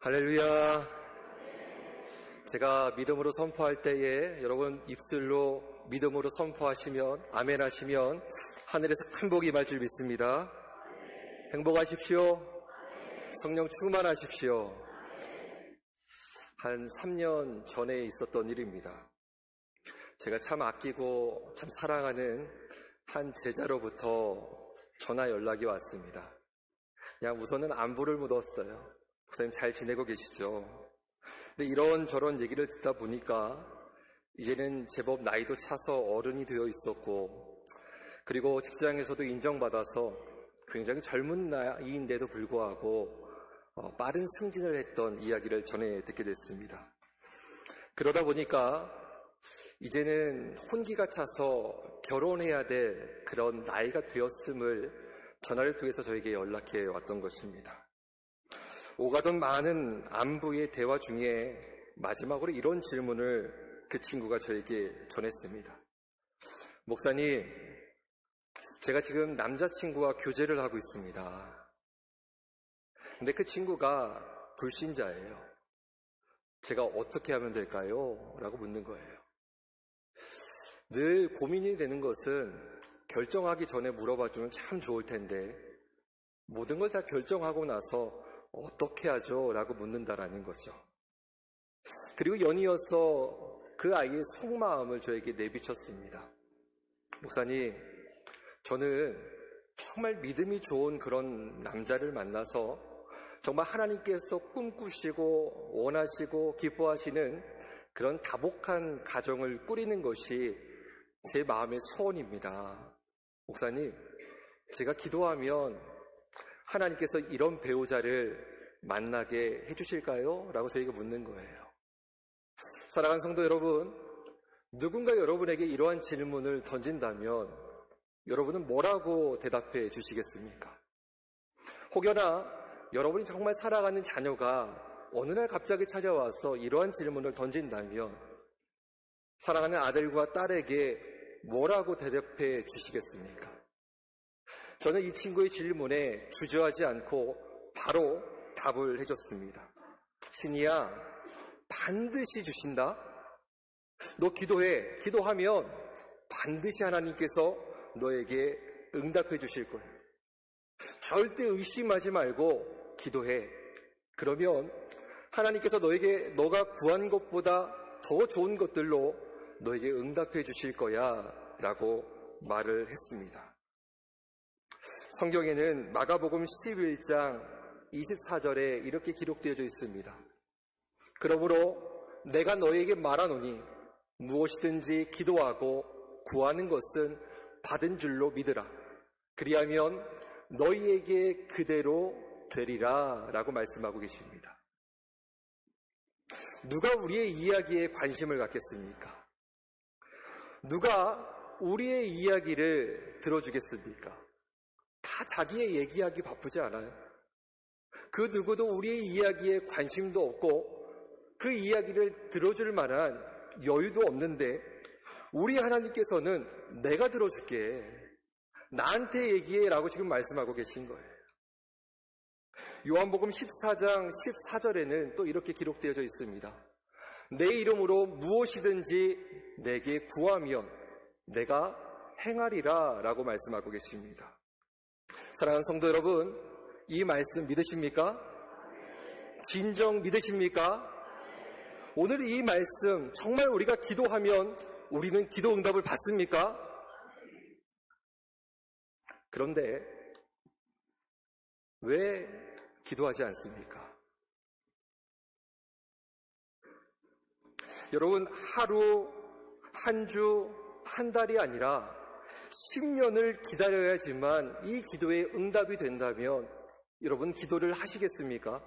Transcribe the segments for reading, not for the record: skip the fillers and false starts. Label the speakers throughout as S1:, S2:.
S1: 할렐루야. 제가 믿음으로 선포할 때에 여러분 입술로 믿음으로 선포하시면, 아멘 하시면 하늘에서 큰 복이 임할 줄 믿습니다. 행복하십시오. 성령 충만하십시오. 한 3년 전에 있었던 일입니다. 제가 참 아끼고 참 사랑하는 한 제자로부터 전화 연락이 왔습니다. 그냥 우선은 안부를 묻었어요. 목사님 잘 지내고 계시죠? 근데 이런저런 얘기를 듣다 보니까 이제는 제법 나이도 차서 어른이 되어 있었고, 그리고 직장에서도 인정받아서 굉장히 젊은 나이인데도 불구하고 빠른 승진을 했던 이야기를 전해 듣게 됐습니다. 그러다 보니까 이제는 혼기가 차서 결혼해야 될 그런 나이가 되었음을 전화를 통해서 저에게 연락해 왔던 것입니다. 오가던 많은 안부의 대화 중에 마지막으로 이런 질문을 그 친구가 저에게 전했습니다. 목사님, 제가 지금 남자친구와 교제를 하고 있습니다. 근데 그 친구가 불신자예요. 제가 어떻게 하면 될까요? 라고 묻는 거예요. 늘 고민이 되는 것은 결정하기 전에 물어봐주면 참 좋을 텐데 모든 걸 다 결정하고 나서 어떻게 하죠? 라고 묻는다라는 거죠. 그리고 연이어서 그 아이의 속마음을 저에게 내비쳤습니다. 목사님, 저는 정말 믿음이 좋은 그런 남자를 만나서 정말 하나님께서 꿈꾸시고 원하시고 기뻐하시는 그런 다복한 가정을 꾸리는 것이 제 마음의 소원입니다. 목사님, 제가 기도하면 하나님께서 이런 배우자를 만나게 해주실까요? 라고 저희가 묻는 거예요. 사랑하는 성도 여러분, 누군가 여러분에게 이러한 질문을 던진다면 여러분은 뭐라고 대답해 주시겠습니까? 혹여나 여러분이 정말 사랑하는 자녀가 어느 날 갑자기 찾아와서 이러한 질문을 던진다면 사랑하는 아들과 딸에게 뭐라고 대답해 주시겠습니까? 저는 이 친구의 질문에 주저하지 않고 바로 답을 해줬습니다. 신이야, 반드시 주신다. 너 기도해. 기도하면 반드시 하나님께서 너에게 응답해 주실 거예요. 절대 의심하지 말고 기도해. 그러면 하나님께서 너가 구한 것보다 더 좋은 것들로 너에게 응답해 주실 거야 라고 말을 했습니다. 성경에는 마가복음 11장 24절에 이렇게 기록되어져 있습니다. 그러므로 내가 너에게 말하노니 무엇이든지 기도하고 구하는 것은 받은 줄로 믿으라. 그리하면 너희에게 그대로 되리라 라고 말씀하고 계십니다. 누가 우리의 이야기에 관심을 갖겠습니까? 누가 우리의 이야기를 들어주겠습니까? 다 자기의 얘기하기 바쁘지 않아요? 그 누구도 우리의 이야기에 관심도 없고 그 이야기를 들어줄 만한 여유도 없는데 우리 하나님께서는 내가 들어줄게, 나한테 얘기해 라고 지금 말씀하고 계신 거예요. 요한복음 14장 14절에는 또 이렇게 기록되어져 있습니다. 내 이름으로 무엇이든지 내게 구하면 내가 행하리라 라고 말씀하고 계십니다. 사랑하는 성도 여러분, 이 말씀 믿으십니까? 진정 믿으십니까? 오늘 이 말씀 정말 우리가 기도하면 우리는 기도 응답을 받습니까? 그런데 왜 기도하지 않습니까? 여러분, 하루, 한 주, 한 달이 아니라 10년을 기다려야지만 이 기도에 응답이 된다면 여러분 기도를 하시겠습니까?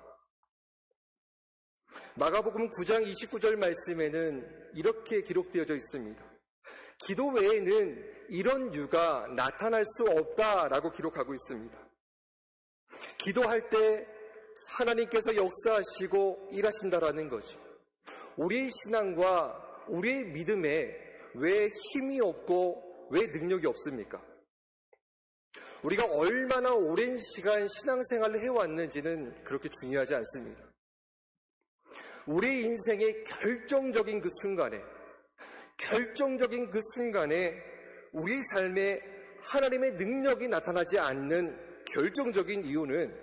S1: 마가복음 9장 29절 말씀에는 이렇게 기록되어져 있습니다. 기도 외에는 이런 유가 나타날 수 없다라고 기록하고 있습니다. 기도할 때 하나님께서 역사하시고 일하신다라는 거죠. 우리의 신앙과 우리의 믿음에 왜 힘이 없고 왜 능력이 없습니까? 우리가 얼마나 오랜 시간 신앙생활을 해왔는지는 그렇게 중요하지 않습니다. 우리 인생의 결정적인 그 순간에 우리 삶에 하나님의 능력이 나타나지 않는 결정적인 이유는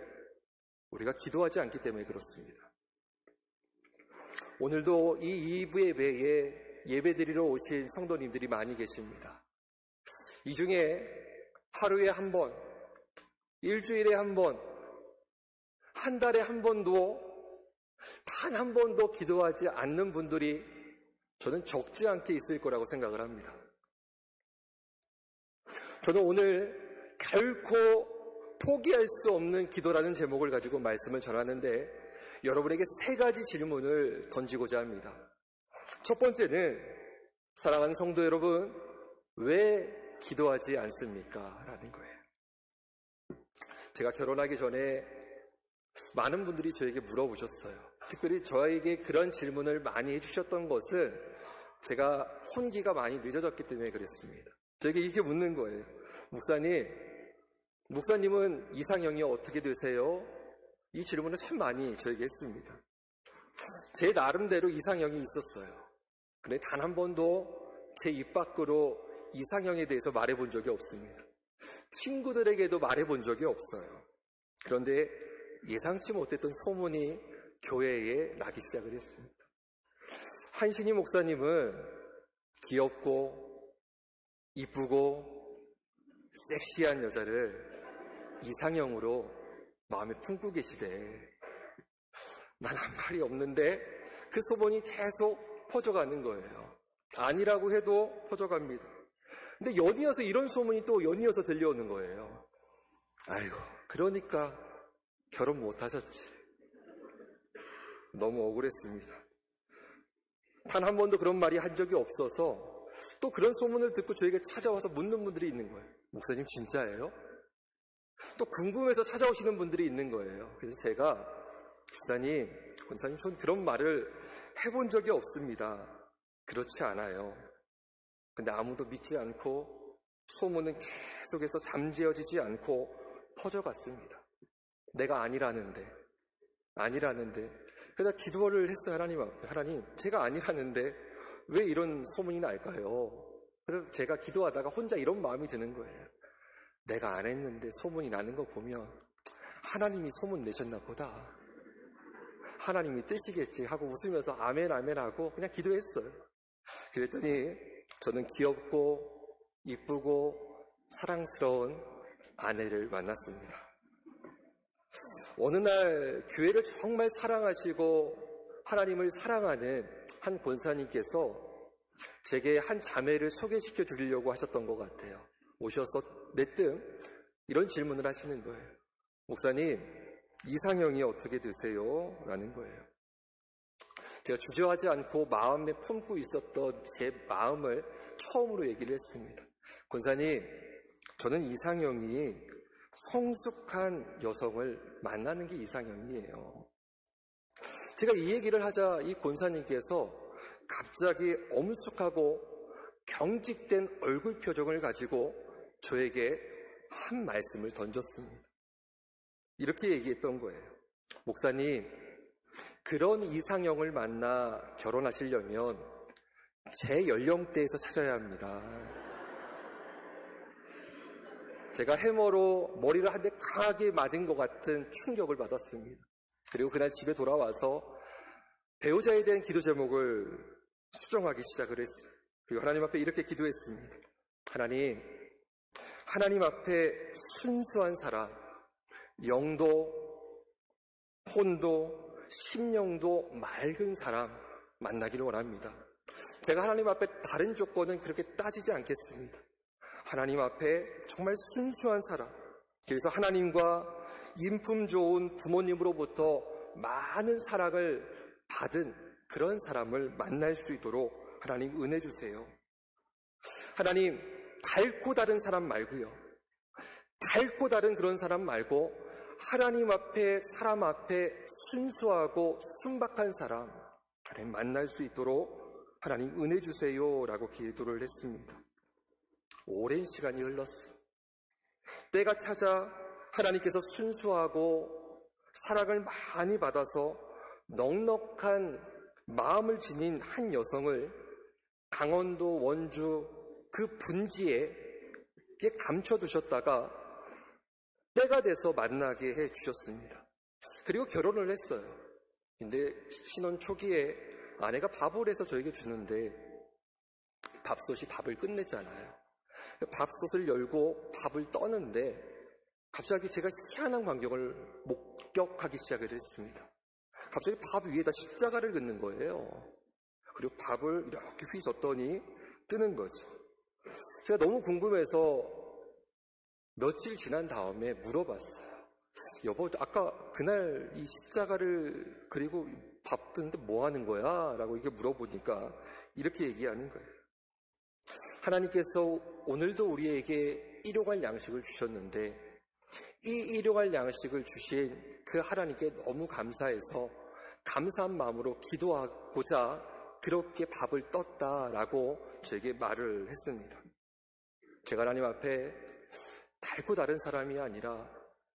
S1: 우리가 기도하지 않기 때문에 그렇습니다. 오늘도 이 2부 예배에 예배드리러 오신 성도님들이 많이 계십니다. 이 중에 하루에 한 번, 일주일에 한 번, 한 달에 한 번도 단 한 번도 기도하지 않는 분들이 저는 적지 않게 있을 거라고 생각을 합니다. 저는 오늘 결코 포기할 수 없는 기도라는 제목을 가지고 말씀을 전하는데 여러분에게 3가지 질문을 던지고자 합니다. 첫 번째는 사랑하는 성도 여러분, 왜 기도하지 않습니까? 라는 거예요. 제가 결혼하기 전에 많은 분들이 저에게 물어보셨어요. 특별히 저에게 그런 질문을 많이 해주셨던 것은 제가 혼기가 많이 늦어졌기 때문에 그랬습니다. 저에게 이렇게 묻는 거예요. 목사님은 이상형이 어떻게 되세요? 이 질문을 참 많이 저에게 했습니다. 제 나름대로 이상형이 있었어요. 근데 단 한 번도 제 입 밖으로 이상형에 대해서 말해본 적이 없습니다. 친구들에게도 말해본 적이 없어요. 그런데 예상치 못했던 소문이 교회에 나기 시작을 했습니다. 한신희 목사님은 귀엽고 이쁘고 섹시한 여자를 이상형으로 마음에 품고 계시대. 난 한 말이 없는데 그 소문이 계속 퍼져가는 거예요. 아니라고 해도 퍼져갑니다. 근데 연이어서 이런 소문이 또 연이어서 들려오는 거예요. 아이고, 그러니까 결혼 못하셨지. 너무 억울했습니다. 단 한 번도 그런 말이 한 적이 없어서 또 그런 소문을 듣고 저에게 찾아와서 묻는 분들이 있는 거예요. 목사님 진짜예요? 또 궁금해서 찾아오시는 분들이 있는 거예요. 그래서 제가 권사님 전 그런 말을 해본 적이 없습니다. 그렇지 않아요. 근데 아무도 믿지 않고 소문은 계속해서 잠재워지지 않고 퍼져갔습니다. 내가 아니라는데. 그래서 기도를 했어요. 하나님 앞에. 하나님, 제가 아니라는데 왜 이런 소문이 날까요? 그래서 제가 기도하다가 혼자 이런 마음이 드는 거예요. 내가 안 했는데 소문이 나는 거 보면 하나님이 소문 내셨나 보다. 하나님이 뜨시겠지 하고 웃으면서 아멘 하고 그냥 기도했어요. 그랬더니 저는 귀엽고 이쁘고 사랑스러운 아내를 만났습니다. 어느 날 교회를 정말 사랑하시고 하나님을 사랑하는 한 권사님께서 제게 한 자매를 소개시켜 드리려고 하셨던 것 같아요. 오셔서 내뜸 이런 질문을 하시는 거예요. 목사님, 이상형이 어떻게 되세요? 라는 거예요. 제가 주저하지 않고 마음에 품고 있었던 제 마음을 처음으로 얘기를 했습니다. 권사님, 저는 이상형이 성숙한 여성을 만나는 게 이상형이에요. 제가 이 얘기를 하자 이 권사님께서 갑자기 엄숙하고 경직된 얼굴 표정을 가지고 저에게 한 말씀을 던졌습니다. 이렇게 얘기했던 거예요. 목사님, 그런 이상형을 만나 결혼하시려면 제 연령대에서 찾아야 합니다. 제가 해머로 머리를 한 대 강하게 맞은 것 같은 충격을 받았습니다. 그리고 그날 집에 돌아와서 배우자에 대한 기도 제목을 수정하기 시작을 했어요. 그리고 하나님 앞에 이렇게 기도했습니다. 하나님 앞에 순수한 사람, 영도, 혼도, 심령도 맑은 사람 만나기를 원합니다. 제가 하나님 앞에 다른 조건은 그렇게 따지지 않겠습니다. 하나님 앞에 정말 순수한 사람, 그래서 하나님과 인품 좋은 부모님으로부터 많은 사랑을 받은 그런 사람을 만날 수 있도록 하나님 은혜 주세요. 하나님, 닳고 다른 사람 말고요. 닳고 다른 그런 사람 말고 하나님 앞에, 사람 앞에 순수하고 순박한 사람, 하나님 만날 수 있도록 하나님 은혜 주세요 라고 기도를 했습니다. 오랜 시간이 흘렀어요. 때가 찾아 하나님께서 순수하고 사랑을 많이 받아서 넉넉한 마음을 지닌 한 여성을 강원도 원주 그 분지에 감춰두셨다가 때가 돼서 만나게 해주셨습니다. 그리고 결혼을 했어요. 근데 신혼 초기에 아내가 밥을 해서 저에게 주는데 밥솥이 밥을 끝내잖아요. 밥솥을 열고 밥을 떠는데 갑자기 제가 희한한 광경을 목격하기 시작을 했습니다. 갑자기 밥 위에다 십자가를 긋는 거예요. 그리고 밥을 이렇게 휘젓더니 뜨는 거죠. 제가 너무 궁금해서 며칠 지난 다음에 물어봤어요. 여보, 아까 그날 이 십자가를 그리고 밥 뜨는데 뭐 하는 거야? 라고 이렇게 물어보니까 이렇게 얘기하는 거예요. 하나님께서 오늘도 우리에게 일용할 양식을 주셨는데 이 일용할 양식을 주신 그 하나님께 너무 감사해서 감사한 마음으로 기도하고자 그렇게 밥을 떴다라고 저에게 말을 했습니다. 제가 하나님 앞에 달고 다른 사람이 아니라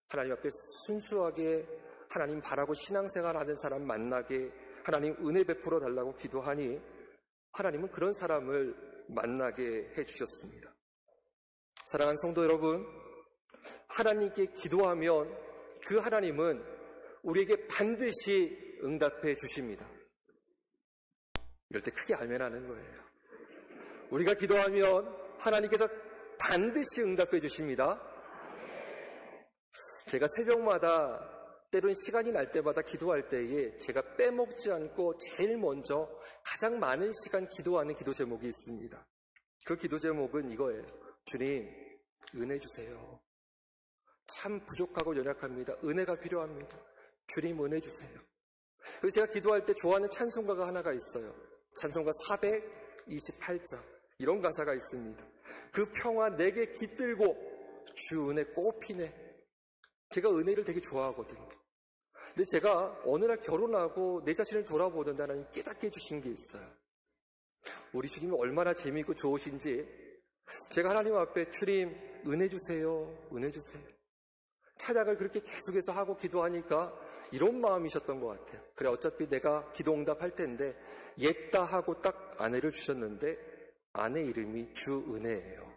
S1: 하나님 앞에 순수하게 하나님 바라고 신앙생활하는 사람 만나게 하나님 은혜 베풀어 달라고 기도하니 하나님은 그런 사람을 만나게 해주셨습니다. 사랑하는 성도 여러분, 하나님께 기도하면 그 하나님은 우리에게 반드시 응답해 주십니다. 이럴 때 크게 아멘하는 거예요. 우리가 기도하면 하나님께서 반드시 응답해 주십니다. 제가 새벽마다 때론 시간이 날 때마다 기도할 때에 제가 빼먹지 않고 제일 먼저 가장 많은 시간 기도하는 기도 제목이 있습니다. 그 기도 제목은 이거예요. 주님, 은혜 주세요. 참 부족하고 연약합니다. 은혜가 필요합니다. 주님, 은혜 주세요. 그래서 제가 기도할 때 좋아하는 찬송가가 하나가 있어요. 찬송가 428장 이런 가사가 있습니다. 그 평화 내게 깃들고 주 은혜 꽃피네. 제가 은혜를 되게 좋아하거든요. 근데 제가 어느 날 결혼하고 내 자신을 돌아보는데 하나님 깨닫게 해주신 게 있어요. 우리 주님이 얼마나 재미있고 좋으신지 제가 하나님 앞에 주님 은혜 주세요. 은혜 주세요. 찬양을 그렇게 계속해서 하고 기도하니까 이런 마음이셨던 것 같아요. 그래 어차피 내가 기도 응답할 텐데 옛다 하고 딱 아내를 주셨는데 아내 이름이 주은혜예요.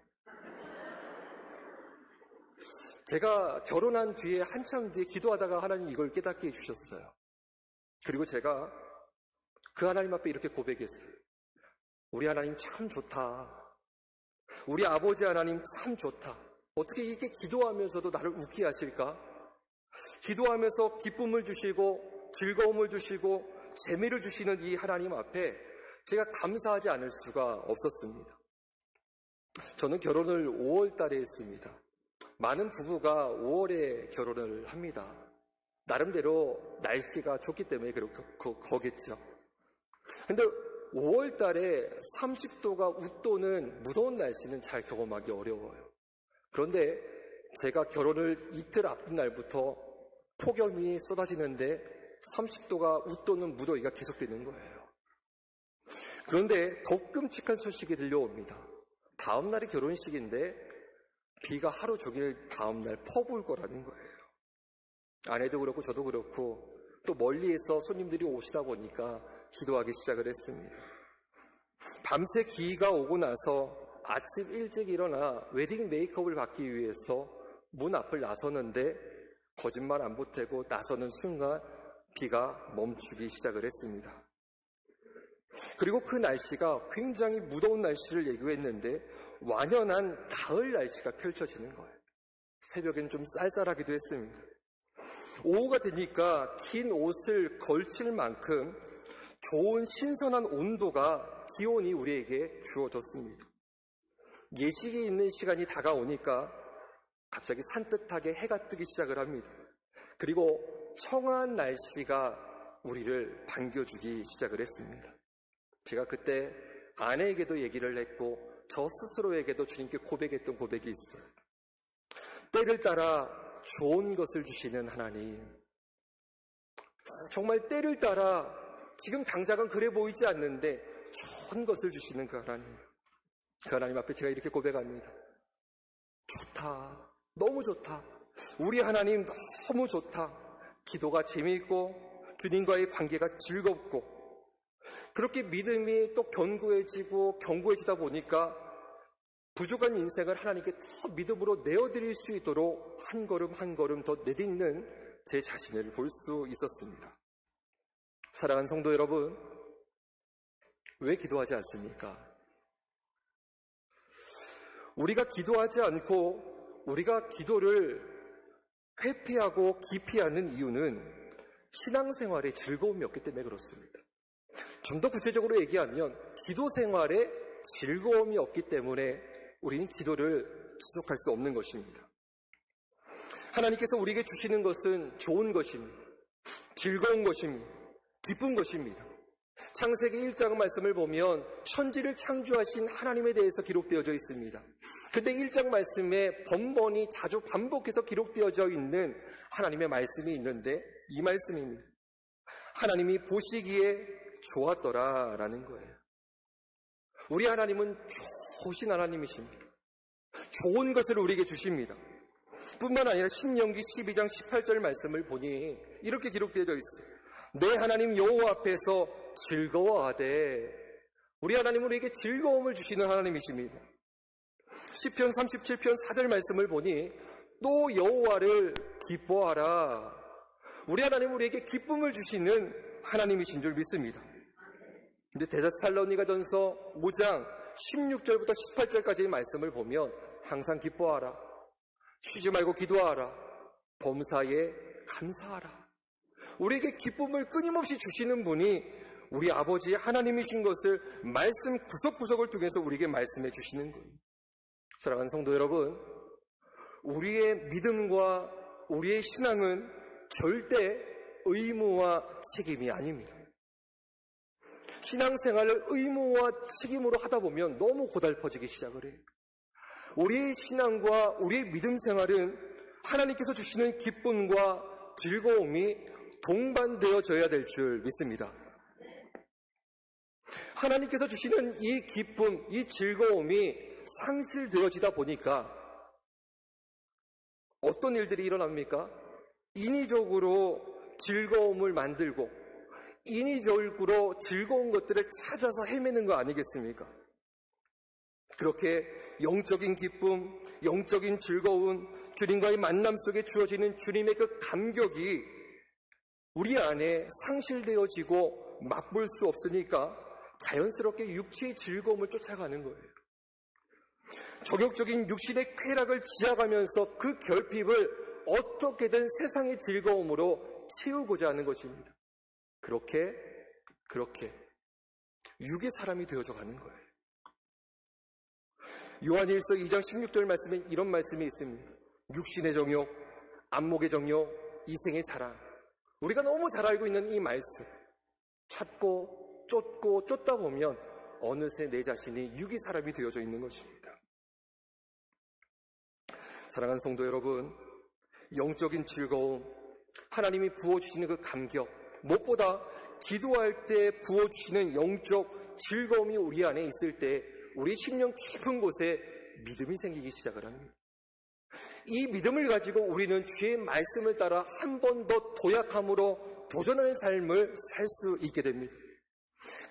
S1: 제가 결혼한 뒤에 한참 뒤에 기도하다가 하나님 이걸 깨닫게 해주셨어요. 그리고 제가 그 하나님 앞에 이렇게 고백했어요. 우리 하나님 참 좋다. 우리 아버지 하나님 참 좋다. 어떻게 이렇게 기도하면서도 나를 웃게 하실까? 기도하면서 기쁨을 주시고 즐거움을 주시고 재미를 주시는 이 하나님 앞에 제가 감사하지 않을 수가 없었습니다. 저는 결혼을 5월 달에 했습니다. 많은 부부가 5월에 결혼을 합니다. 나름대로 날씨가 좋기 때문에 거겠죠. 근데 5월 달에 30도가 웃도는 무더운 날씨는 잘 경험하기 어려워요. 그런데 제가 결혼을 이틀 앞둔 날부터 폭염이 쏟아지는데 30도가 웃도는 무더위가 계속되는 거예요. 그런데 더 끔찍한 소식이 들려옵니다. 다음 날이 결혼식인데 비가 하루 종일 다음 날 퍼부을 거라는 거예요. 아내도 그렇고 저도 그렇고 또 멀리에서 손님들이 오시다 보니까 기도하기 시작을 했습니다. 밤새 기가 오고 나서 아침 일찍 일어나 웨딩 메이크업을 받기 위해서 문 앞을 나서는데 거짓말 안 보태고 나서는 순간 비가 멈추기 시작을 했습니다. 그리고 그 날씨가 굉장히 무더운 날씨를 예고했는데 완연한 가을 날씨가 펼쳐지는 거예요. 새벽엔 좀 쌀쌀하기도 했습니다. 오후가 되니까 긴 옷을 걸칠 만큼 좋은 신선한 온도가 기온이 우리에게 주어졌습니다. 예식이 있는 시간이 다가오니까 갑자기 산뜻하게 해가 뜨기 시작을 합니다. 그리고 청아한 날씨가 우리를 반겨주기 시작을 했습니다. 제가 그때 아내에게도 얘기를 했고 저 스스로에게도 주님께 고백했던 고백이 있어요. 때를 따라 좋은 것을 주시는 하나님, 정말 때를 따라 지금 당장은 그래 보이지 않는데 좋은 것을 주시는 그 하나님 앞에 제가 이렇게 고백합니다. 좋다, 너무 좋다. 우리 하나님 너무 좋다. 기도가 재미있고 주님과의 관계가 즐겁고 그렇게 믿음이 또 견고해지고 견고해지다 보니까 부족한 인생을 하나님께 더 믿음으로 내어드릴 수 있도록 한 걸음 한 걸음 더 내딛는 제 자신을 볼 수 있었습니다. 사랑하는 성도 여러분, 왜 기도하지 않습니까? 우리가 기도하지 않고 우리가 기도를 회피하고 기피하는 이유는 신앙생활에 즐거움이 없기 때문에 그렇습니다. 좀 더 구체적으로 얘기하면 기도 생활에 즐거움이 없기 때문에 우리는 기도를 지속할 수 없는 것입니다. 하나님께서 우리에게 주시는 것은 좋은 것입니다. 즐거운 것입니다. 기쁜 것입니다. 창세기 1장 말씀을 보면 천지를 창조하신 하나님에 대해서 기록되어져 있습니다. 근데 1장 말씀에 번번이 자주 반복해서 기록되어져 있는 하나님의 말씀이 있는데 이 말씀입니다. 하나님이 보시기에 좋았더라라는 거예요. 우리 하나님은 좋으신 하나님이십니다. 좋은 것을 우리에게 주십니다. 뿐만 아니라 신명기 12장 18절 말씀을 보니 이렇게 기록되어져 있어요. 내 하나님 여호와 앞에서 즐거워하되, 우리 하나님은 우리에게 즐거움을 주시는 하나님이십니다. 시편 37편 4절 말씀을 보니 또 여호와를 기뻐하라. 우리 하나님은 우리에게 기쁨을 주시는 하나님이신 줄 믿습니다. 근데 데살로니가전서 5장 16절부터 18절까지의 말씀을 보면 항상 기뻐하라, 쉬지 말고 기도하라, 범사에 감사하라. 우리에게 기쁨을 끊임없이 주시는 분이 우리 아버지 하나님이신 것을 말씀 구석구석을 통해서 우리에게 말씀해 주시는 거예요. 사랑하는 성도 여러분, 우리의 믿음과 우리의 신앙은 절대 의무와 책임이 아닙니다. 신앙생활을 의무와 책임으로 하다 보면 너무 고달퍼지기 시작을 해요. 우리의 신앙과 우리의 믿음 생활은 하나님께서 주시는 기쁨과 즐거움이 동반되어져야 될 줄 믿습니다. 하나님께서 주시는 이 기쁨, 이 즐거움이 상실되어지다 보니까 어떤 일들이 일어납니까? 인위적으로 즐거움을 만들고 인위적으로 즐거운 것들을 찾아서 헤매는 거 아니겠습니까? 그렇게 영적인 기쁨, 영적인 즐거움, 주님과의 만남 속에 주어지는 주님의 그 감격이 우리 안에 상실되어지고 맛볼 수 없으니까 자연스럽게 육체의 즐거움을 쫓아가는 거예요. 정욕적인 육신의 쾌락을 지향하면서 그 결핍을 어떻게든 세상의 즐거움으로 채우고자 하는 것입니다. 그렇게 육의 사람이 되어져 가는 거예요. 요한일서 2장 16절 말씀에 이런 말씀이 있습니다. 육신의 정욕, 안목의 정욕, 이생의 자랑. 우리가 너무 잘 알고 있는 이 말씀. 찾고 쫓고 쫓다 보면 어느새 내 자신이 육의 사람이 되어져 있는 것입니다. 사랑하는 성도 여러분, 영적인 즐거움, 하나님이 부어주시는 그 감격, 무엇보다 기도할 때 부어주시는 영적 즐거움이 우리 안에 있을 때 우리 심령 깊은 곳에 믿음이 생기기 시작을 합니다. 이 믿음을 가지고 우리는 주의 말씀을 따라 한 번 더 도약함으로 도전하는 삶을 살 수 있게 됩니다.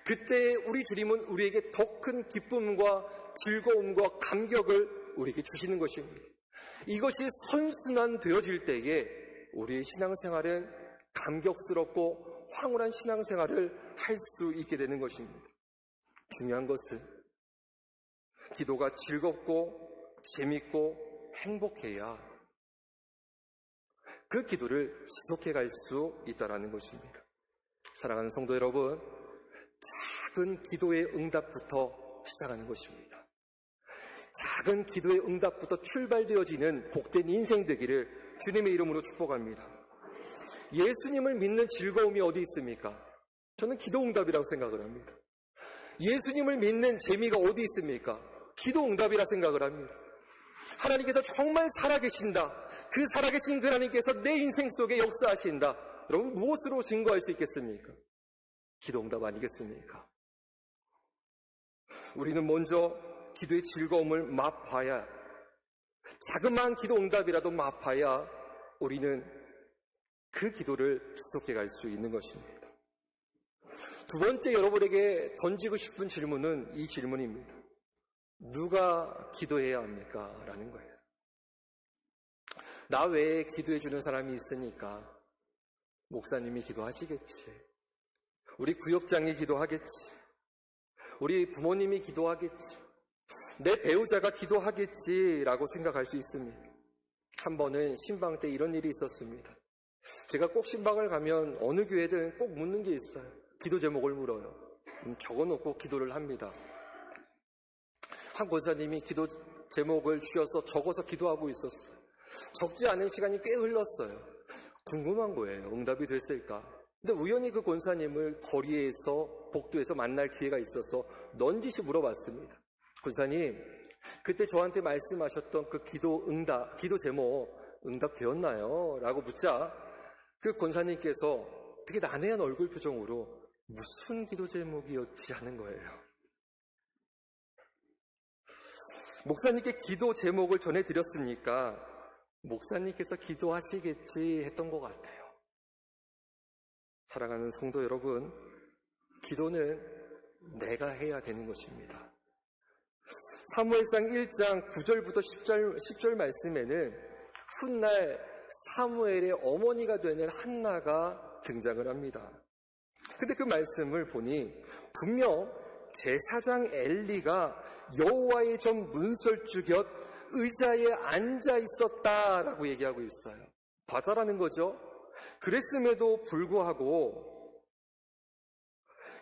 S1: 그때 우리 주님은 우리에게 더 큰 기쁨과 즐거움과 감격을 우리에게 주시는 것입니다. 이것이 선순환되어질 때에 우리의 신앙생활은 감격스럽고 황홀한 신앙생활을 할 수 있게 되는 것입니다. 중요한 것은 기도가 즐겁고 재밌고 행복해야 그 기도를 지속해 갈 수 있다는 것입니다. 사랑하는 성도 여러분, 작은 기도의 응답부터 시작하는 것입니다. 작은 기도의 응답부터 출발되어지는 복된 인생 되기를 주님의 이름으로 축복합니다. 예수님을 믿는 즐거움이 어디 있습니까? 저는 기도 응답이라고 생각을 합니다. 예수님을 믿는 재미가 어디 있습니까? 기도 응답이라 생각을 합니다. 하나님께서 정말 살아계신다. 그 살아계신 그 하나님께서 내 인생 속에 역사하신다. 여러분, 무엇으로 증거할 수 있겠습니까? 기도 응답 아니겠습니까? 우리는 먼저 기도의 즐거움을 맛봐야, 자그마한 기도 응답이라도 맛봐야 우리는 그 기도를 지속해 갈 수 있는 것입니다. 두 번째 여러분에게 던지고 싶은 질문은 이 질문입니다. 누가 기도해야 합니까? 라는 거예요. 나 외에 기도해 주는 사람이 있으니까 목사님이 기도하시겠지. 우리 구역장이 기도하겠지. 우리 부모님이 기도하겠지. 내 배우자가 기도하겠지라고 생각할 수 있습니다. 한 번은 신방 때 이런 일이 있었습니다. 제가 꼭 신방을 가면 어느 교회든 꼭 묻는 게 있어요. 기도 제목을 물어요. 적어놓고 기도를 합니다. 한 권사님이 기도 제목을 주셔서 적어서 기도하고 있었어요. 적지 않은 시간이 꽤 흘렀어요. 궁금한 거예요. 응답이 됐을까? 근데 우연히 그 권사님을 거리에서 복도에서 만날 기회가 있어서 넌지시 물어봤습니다. 권사님, 그때 저한테 말씀하셨던 그 기도 제목 응답되었나요? 라고 묻자 그 권사님께서 되게 난해한 얼굴 표정으로 무슨 기도 제목이었지 하는 거예요. 목사님께 기도 제목을 전해드렸으니까 목사님께서 기도하시겠지 했던 것 같아요. 사랑하는 성도 여러분, 기도는 내가 해야 되는 것입니다. 사무엘상 1장 9절부터 10절 말씀에는 훗날 사무엘의 어머니가 되는 한나가 등장을 합니다. 근데 그 말씀을 보니 분명 제사장 엘리가 여호와의 전 문설주 곁 의자에 앉아 있었다라고 얘기하고 있어요. 봐달라는 거죠. 그랬음에도 불구하고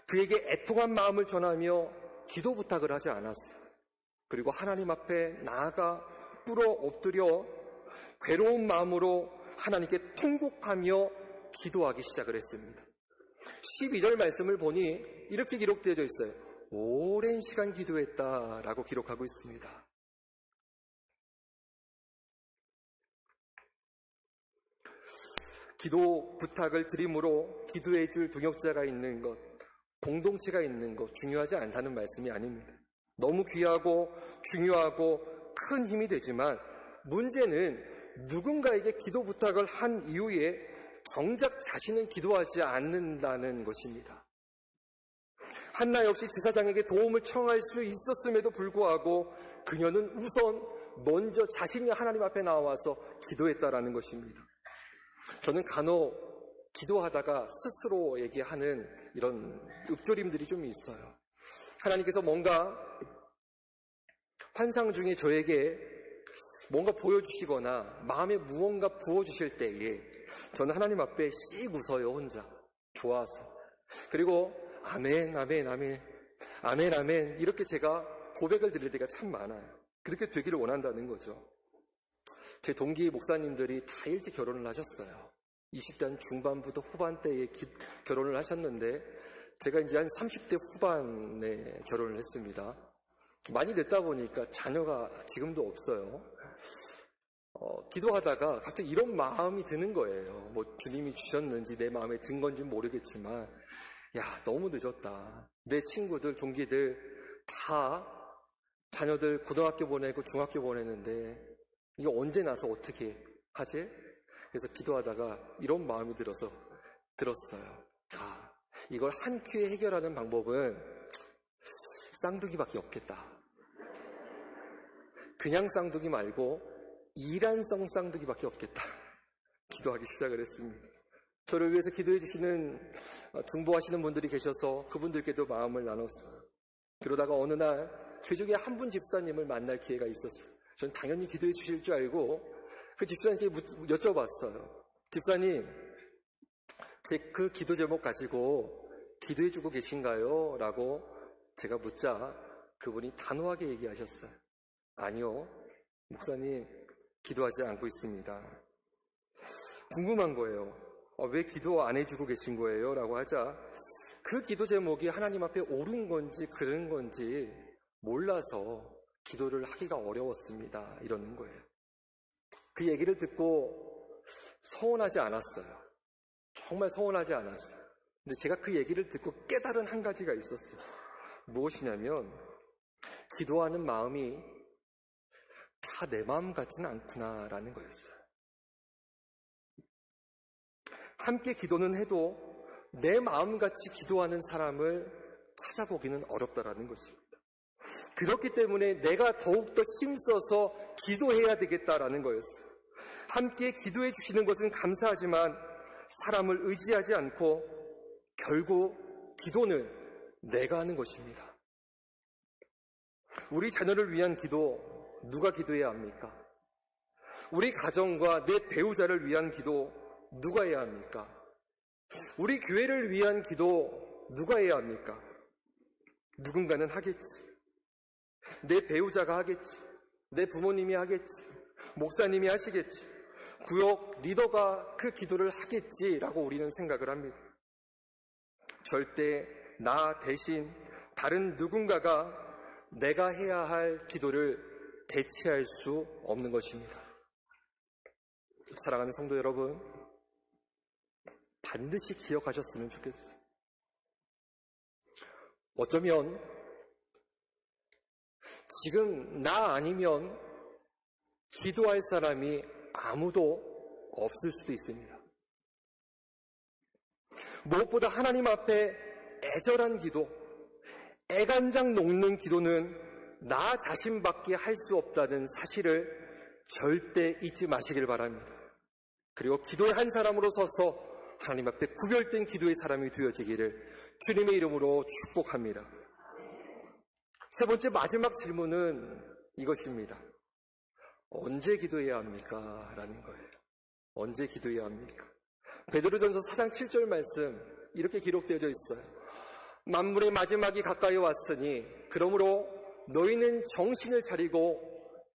S1: 그에게 애통한 마음을 전하며 기도 부탁을 하지 않았어요. 그리고 하나님 앞에 나아가 꿇어 엎드려 괴로운 마음으로 하나님께 통곡하며 기도하기 시작을 했습니다. 12절 말씀을 보니 이렇게 기록되어져 있어요. 오랜 시간 기도했다라고 기록하고 있습니다. 기도 부탁을 드림으로 기도해 줄 동역자가 있는 것, 공동체가 있는 것 중요하지 않다는 말씀이 아닙니다. 너무 귀하고 중요하고 큰 힘이 되지만 문제는 누군가에게 기도 부탁을 한 이후에 정작 자신은 기도하지 않는다는 것입니다. 한나 역시 제사장에게 도움을 청할 수 있었음에도 불구하고 그녀는 우선 먼저 자신이 하나님 앞에 나와서 기도했다라는 것입니다. 저는 간혹 기도하다가 스스로에게 하는 이런 읊조림들이 좀 있어요. 하나님께서 뭔가 환상 중에 저에게 뭔가 보여주시거나 마음에 무언가 부어주실 때에 저는 하나님 앞에 씩 웃어요. 혼자 좋아서. 그리고 아멘 아멘 아멘 아멘 아멘 이렇게 제가 고백을 드릴 때가 참 많아요. 그렇게 되기를 원한다는 거죠. 제 동기 목사님들이 다 일찍 결혼을 하셨어요. 20대 중반부터 후반대에 결혼을 하셨는데 제가 이제 한 30대 후반에 결혼을 했습니다. 많이 됐다 보니까 자녀가 지금도 없어요. 기도하다가 갑자기 이런 마음이 드는 거예요. 뭐 주님이 주셨는지 내 마음에 든 건지 모르겠지만 야, 너무 늦었다. 내 친구들, 동기들 다 자녀들 고등학교 보내고 중학교 보내는데 이거 언제 나서 어떻게 하지? 그래서 기도하다가 이런 마음이 들었어요. 이걸 한 큐에 해결하는 방법은 쌍둥이밖에 없겠다. 그냥 쌍둥이 말고 이란성 쌍둥이밖에 없겠다. 기도하기 시작을 했습니다. 저를 위해서 기도해 주시는 중보하시는 분들이 계셔서 그분들께도 마음을 나눴어요. 그러다가 어느 날 그 중에 한 분 집사님을 만날 기회가 있었어요. 전 당연히 기도해 주실 줄 알고 그 집사님께 여쭤봤어요. 집사님, 제 그 기도 제목 가지고 기도해 주고 계신가요? 라고 제가 묻자 그분이 단호하게 얘기하셨어요. 아니요, 목사님 기도하지 않고 있습니다. 궁금한 거예요. 왜 기도 안 해주고 계신 거예요? 라고 하자 그 기도 제목이 하나님 앞에 옳은 건지 그른 건지 몰라서 기도를 하기가 어려웠습니다. 이러는 거예요. 그 얘기를 듣고 서운하지 않았어요. 정말 서운하지 않았어요. 근데 제가 그 얘기를 듣고 깨달은 한 가지가 있었어요. 무엇이냐면 기도하는 마음이 다 내 마음 같지는 않구나라는 거였어요. 함께 기도는 해도 내 마음같이 기도하는 사람을 찾아보기는 어렵다라는 것입니다. 그렇기 때문에 내가 더욱더 힘써서 기도해야 되겠다라는 거였어요. 함께 기도해 주시는 것은 감사하지만 사람을 의지하지 않고 결국 기도는 내가 하는 것입니다. 우리 자녀를 위한 기도 누가 기도해야 합니까? 우리 가정과 내 배우자를 위한 기도 누가 해야 합니까? 우리 교회를 위한 기도 누가 해야 합니까? 누군가는 하겠지. 내 배우자가 하겠지. 내 부모님이 하겠지. 목사님이 하시겠지. 구역 리더가 그 기도를 하겠지라고 우리는 생각을 합니다. 절대 나 대신 다른 누군가가 내가 해야 할 기도를 대체할 수 없는 것입니다. 사랑하는 성도 여러분, 반드시 기억하셨으면 좋겠어요. 어쩌면 지금 나 아니면 기도할 사람이 아무도 없을 수도 있습니다. 무엇보다 하나님 앞에 애절한 기도, 애간장 녹는 기도는 나 자신밖에 할 수 없다는 사실을 절대 잊지 마시길 바랍니다. 그리고 기도의 한 사람으로 서서 하나님 앞에 구별된 기도의 사람이 되어지기를 주님의 이름으로 축복합니다. 세 번째 마지막 질문은 이것입니다. 언제 기도해야 합니까? 라는 거예요. 언제 기도해야 합니까? 베드로전서 4장 7절 말씀 이렇게 기록되어져 있어요. 만물의 마지막이 가까이 왔으니 그러므로 너희는 정신을 차리고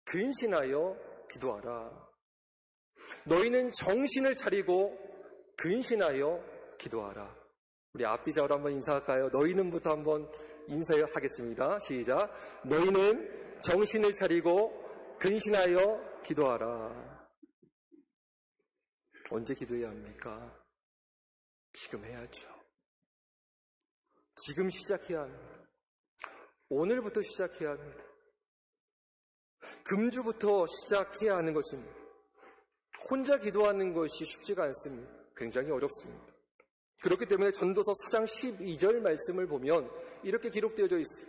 S1: 근신하여 기도하라. 너희는 정신을 차리고 근신하여 기도하라. 우리 앞뒤자로 한번 인사할까요? 너희는부터 한번 인사하겠습니다. 시작. 너희는 정신을 차리고 근신하여 기도하라. 언제 기도해야 합니까? 지금 해야죠. 지금 시작해야 합니다. 오늘부터 시작해야 합니다. 금주부터 시작해야 하는 것입니다. 혼자 기도하는 것이 쉽지가 않습니다. 굉장히 어렵습니다. 그렇기 때문에 전도서 4장 12절 말씀을 보면 이렇게 기록되어져 있어요.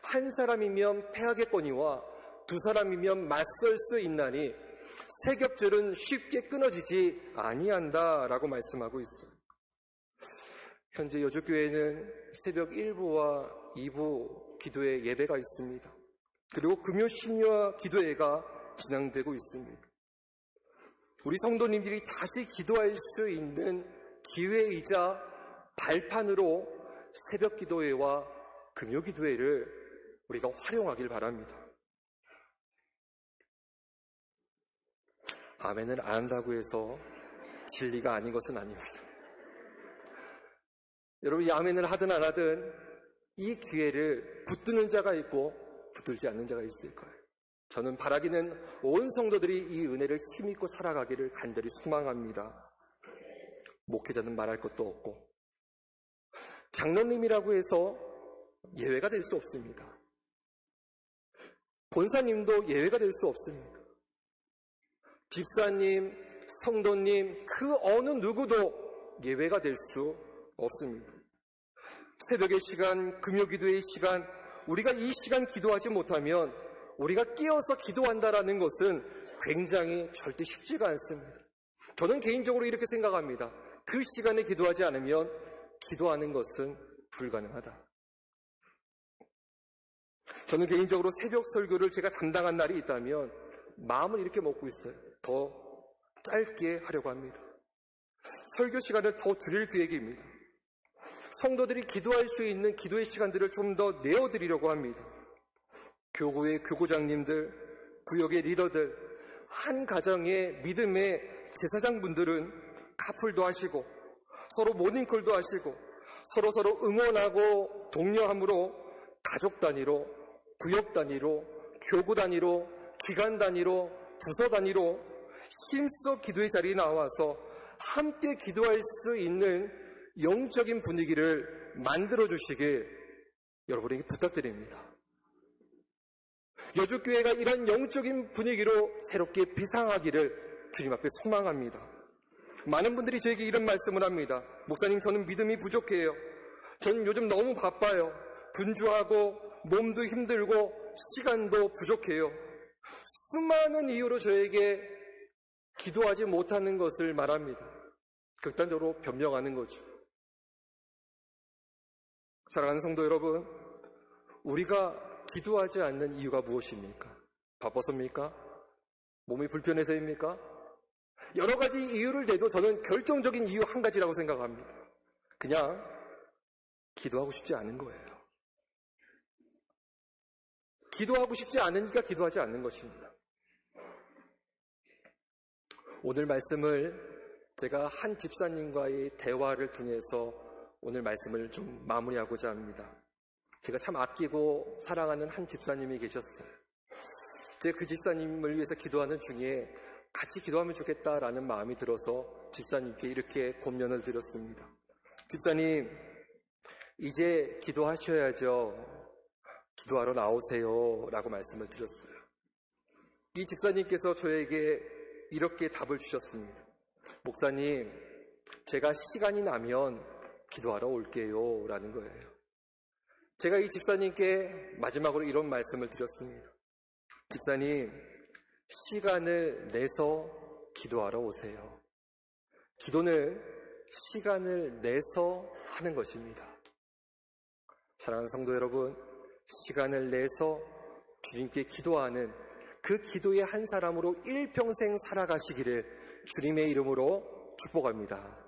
S1: 한 사람이면 패하겠거니와 두 사람이면 맞설 수 있나니 세 겹줄은 쉽게 끊어지지 아니한다라고 말씀하고 있어요. 현재 여주교회는 새벽 1부와 2부 기도회 예배가 있습니다. 그리고 금요 심야 기도회가 진행되고 있습니다. 우리 성도님들이 다시 기도할 수 있는 기회이자 발판으로 새벽 기도회와 금요 기도회를 우리가 활용하길 바랍니다. 아멘을 안 한다고 해서 진리가 아닌 것은 아닙니다. 여러분, 이 아멘을 하든 안 하든 이 기회를 붙드는 자가 있고 붙들지 않는 자가 있을 거예요. 저는 바라기는 온 성도들이 이 은혜를 힘입고 살아가기를 간절히 소망합니다. 목회자는 말할 것도 없고 장로님이라고 해서 예외가 될 수 없습니다. 권사님도 예외가 될 수 없습니다. 집사님, 성도님, 그 어느 누구도 예외가 될 수 없습니다. 새벽의 시간, 금요기도의 시간, 우리가 이 시간 기도하지 못하면 우리가 끼어서 기도한다라는 것은 굉장히 절대 쉽지가 않습니다. 저는 개인적으로 이렇게 생각합니다. 그 시간에 기도하지 않으면 기도하는 것은 불가능하다. 저는 개인적으로 새벽 설교를 제가 담당한 날이 있다면 마음을 이렇게 먹고 있어요. 더 짧게 하려고 합니다. 설교 시간을 더 줄일 계획입니다. 성도들이 기도할 수 있는 기도의 시간들을 좀 더 내어드리려고 합니다. 교구의 교구장님들, 구역의 리더들, 한 가정의 믿음의 제사장분들은 카풀도 하시고 서로 모닝콜도 하시고 서로 응원하고 독려함으로 가족 단위로, 구역 단위로, 교구 단위로, 기관 단위로, 부서 단위로 힘써 기도의 자리에 나와서 함께 기도할 수 있는 영적인 분위기를 만들어주시길 여러분에게 부탁드립니다. 여주교회가 이런 영적인 분위기로 새롭게 비상하기를 주님 앞에 소망합니다. 많은 분들이 저에게 이런 말씀을 합니다. 목사님, 저는 믿음이 부족해요. 저는 요즘 너무 바빠요. 분주하고 몸도 힘들고 시간도 부족해요. 수많은 이유로 저에게 기도하지 못하는 것을 말합니다. 극단적으로 변명하는 거죠. 사랑하는 성도 여러분, 우리가 기도하지 않는 이유가 무엇입니까? 바빠서입니까? 몸이 불편해서입니까? 여러 가지 이유를 대도 저는 결정적인 이유 한 가지라고 생각합니다. 그냥 기도하고 싶지 않은 거예요. 기도하고 싶지 않으니까 기도하지 않는 것입니다. 오늘 말씀을 제가 한 집사님과의 대화를 통해서 오늘 말씀을 좀 마무리하고자 합니다. 제가 참 아끼고 사랑하는 한 집사님이 계셨어요. 제가 그 집사님을 위해서 기도하는 중에 같이 기도하면 좋겠다라는 마음이 들어서 집사님께 이렇게 권면을 드렸습니다. 집사님, 이제 기도하셔야죠. 기도하러 나오세요. 라고 말씀을 드렸어요. 이 집사님께서 저에게 이렇게 답을 주셨습니다. 목사님, 제가 시간이 나면 기도하러 올게요. 라는 거예요. 제가 이 집사님께 마지막으로 이런 말씀을 드렸습니다. 집사님, 시간을 내서 기도하러 오세요. 기도는 시간을 내서 하는 것입니다. 사랑하는 성도 여러분, 시간을 내서 주님께 기도하는 그 기도의 한 사람으로 일평생 살아가시기를 주님의 이름으로 축복합니다.